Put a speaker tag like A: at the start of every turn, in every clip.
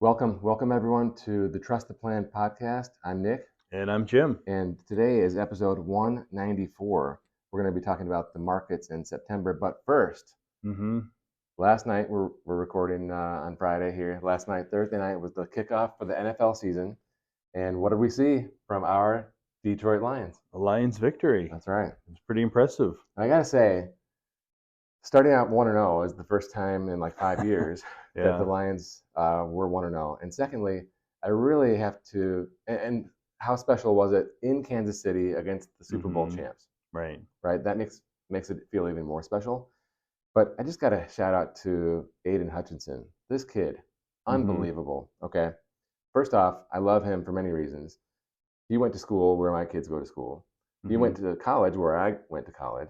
A: Welcome everyone to the Trust the Plan podcast. I'm Nick,
B: And I'm Jim.
A: and today is episode 194. We're going to be talking about the markets in September. But first, last night we're recording on Friday here. Last night, Thursday night, was the kickoff for the NFL season. And what did we see from our Detroit Lions?
B: A Lions victory.
A: That's right.
B: It was pretty impressive.
A: I got to say, starting out 1-0 is the first time in like 5 years that the Lions were 1-0. And secondly, I really have to, and how special was it in Kansas City against the Super Bowl champs?
B: Right.
A: That makes it feel even more special. But I just got to shout out to Aiden Hutchinson. This kid, unbelievable. Okay. First off, I love him for many reasons. He went to school where my kids go to school. He went to college where I went to college.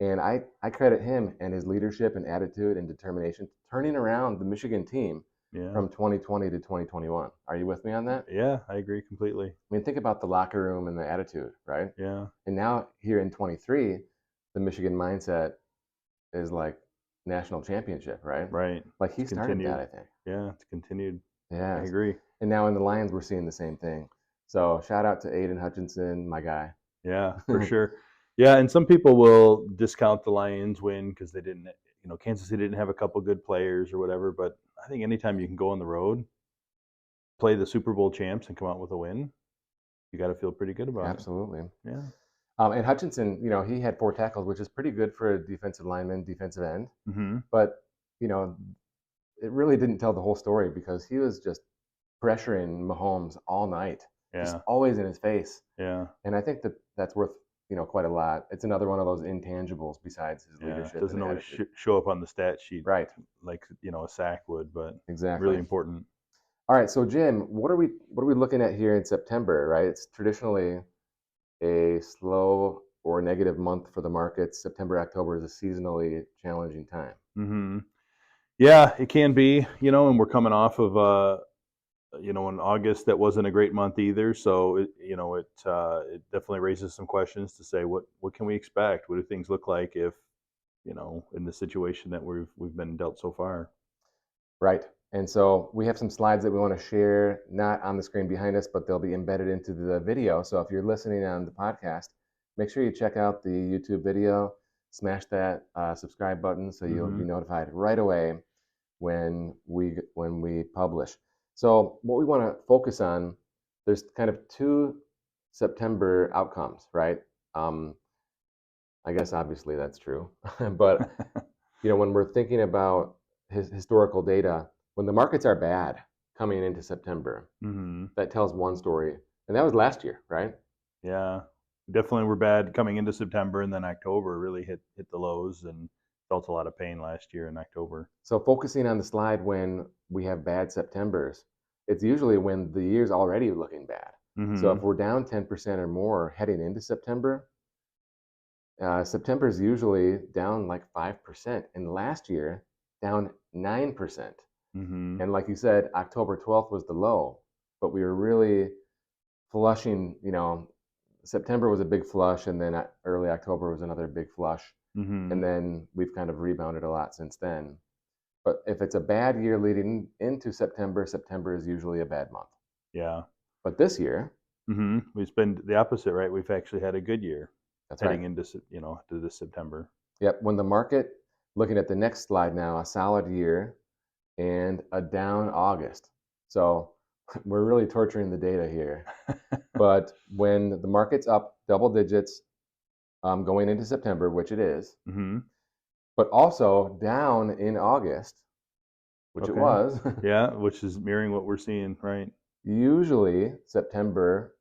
A: And I credit him and his leadership and attitude and determination turning around the Michigan team from 2020 to 2021. Are you with me on that?
B: Yeah, I agree completely.
A: I mean, think about the locker room and the attitude, right?
B: Yeah.
A: And now here in 23, the Michigan mindset is like national championship, right?
B: Right.
A: Like he started that, I think.
B: Yeah, it's continued.
A: Yeah.
B: I agree.
A: And now in the Lions, we're seeing the same thing. So shout out to Aiden Hutchinson, my guy.
B: Yeah, for sure. Yeah, and some people will discount the Lions win because they didn't, Kansas City didn't have a couple good players or whatever. But I think anytime you can go on the road, play the Super Bowl champs, and come out with a win, you got to feel pretty good about
A: Absolutely.
B: it. Yeah.
A: And Hutchinson, he had 4 tackles, which is pretty good for a defensive lineman, defensive end. But, it really didn't tell the whole story because he was just pressuring Mahomes all night.
B: Yeah.
A: Just always in his face.
B: Yeah.
A: And I think that's worth, quite a lot. It's another one of those intangibles besides his leadership.
B: It doesn't always show up on the stat sheet,
A: right?
B: Like a sack would, but
A: exactly
B: really important.
A: All right, so Jim, what are we looking at here in September? Right, it's traditionally a slow or negative month for the markets. September, October is a seasonally challenging time.
B: Yeah, it can be, and we're coming off of in August that wasn't a great month either. So it definitely raises some questions to say what can we expect? What do things look like if in the situation that we've been dealt so far?
A: Right. And so we have some slides that we want to share, not on the screen behind us, but they'll be embedded into the video. So if you're listening on the podcast, make sure you check out the YouTube video, smash that subscribe button so you'll be notified right away when we publish. So what we want to focus on, there's kind of 2 September outcomes, right? I guess obviously that's true, but when we're thinking about historical data, when the markets are bad coming into September, that tells one story, and that was last year, right?
B: Yeah, definitely were bad coming into September, and then October really hit the lows and felt a lot of pain last year in October.
A: So focusing on the slide when we have bad Septembers, it's usually when the year's already looking bad. So if we're down 10% or more heading into September, September is usually down like 5%, and last year down 9%. And like you said, October 12th was the low, but we were really flushing. September was a big flush, and then early October was another big flush. And then we've kind of rebounded a lot since then. But if it's a bad year leading into September, September is usually a bad month.
B: Yeah.
A: But this year,
B: we've been the opposite, right? We've actually had a good year.
A: That's
B: heading
A: right.
B: into to this September.
A: Yep. When the market, looking at the next slide now, a solid year and a down August. So we're really torturing the data here. But when the market's up double digits going into September, which it is, but also down in August, which it was.
B: Yeah, which is mirroring what we're seeing, right?
A: Usually September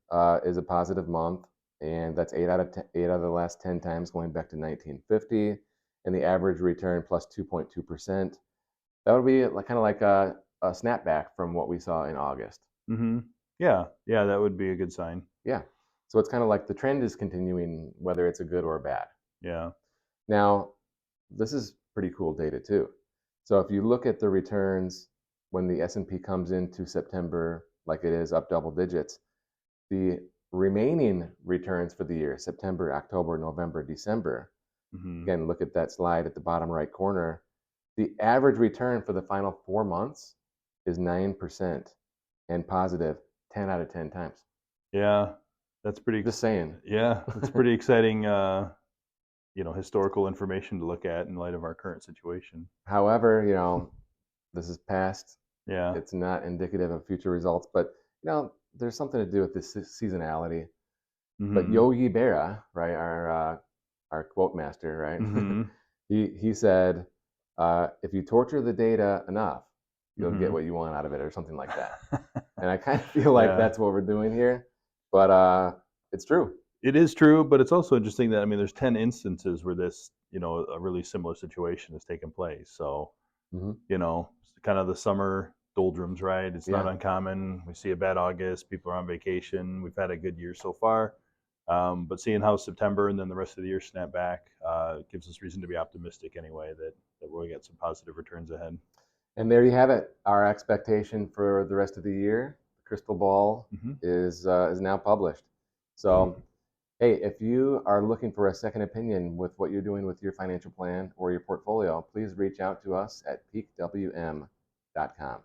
A: is a positive month, and that's 8 out of the last 10 times going back to 1950, and the average return plus 2.2%. That would be kind of like a snapback from what we saw in August.
B: Yeah, that would be a good sign.
A: Yeah. So it's kind of like the trend is continuing, whether it's a good or a bad.
B: Yeah.
A: Now, this is pretty cool data too. So if you look at the returns when the S&P comes into September, like it is up double digits, the remaining returns for the year, September, October, November, December, again, look at that slide at the bottom right corner, the average return for the final 4 months is 9% and positive 10 out of 10 times.
B: Yeah, that's pretty.
A: Just saying.
B: Yeah, that's pretty exciting. Historical information to look at in light of our current situation.
A: However, this is past.
B: Yeah.
A: It's not indicative of future results, but there's something to do with this seasonality. But
B: Mm-hmm.
A: Yogi Berra, right, our quote master, right?
B: Mm-hmm.
A: he said, if you torture the data enough, you'll get
B: Mm-hmm.
A: what you want out of it, or something like that. And I kind of feel like
B: Yeah.
A: that's what we're doing here, but it's true.
B: It is true, but it's also interesting that there's 10 instances where this, a really similar situation has taken place. So,
A: Hmm.
B: it's kind of the summer doldrums, right? It's not
A: Yeah.
B: uncommon. We see a bad August. People are on vacation. We've had a good year so far, but seeing how September and then the rest of the year snap back gives us reason to be optimistic anyway that we'll get some positive returns ahead.
A: And there you have it. Our expectation for the rest of the year. The crystal ball
B: Mm-hmm.
A: is now published. So, hey, if you are looking for a second opinion with what you're doing with your financial plan or your portfolio, please reach out to us at peakwm.com.